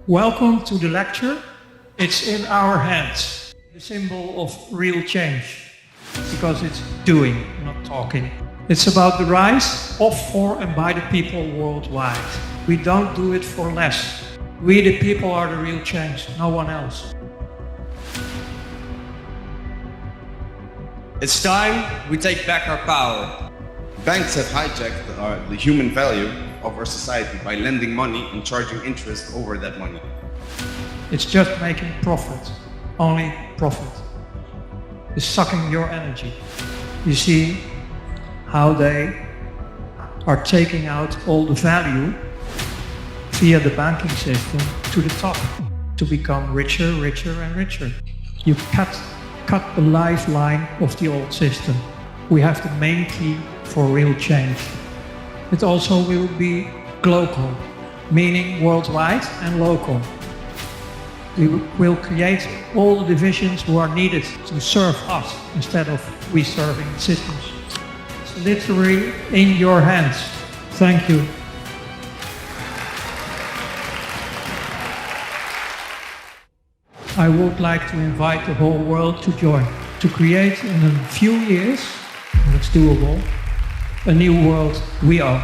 Welcome to the lecture. It's in our hands, the symbol of real change, because it's doing, not talking. It's about the rise of, for and by the people worldwide. We don't do it for less. We the people are the real change, no one else. It's time we take back our power. Banks have hijacked the human value of our society by lending money and charging interest over that money. It's just making profit, only profit. It's sucking your energy. You see how they are taking out all the value via the banking system to the top to become richer, richer and richer. You cut the lifeline of the old system. We have the main key for real change. It also will be global, meaning worldwide and local. We will create all the divisions who are needed to serve us instead of we serving systems. It's literally in your hands. Thank you. I would like to invite the whole world to join, to create in a few years, and it's doable, a new world we own.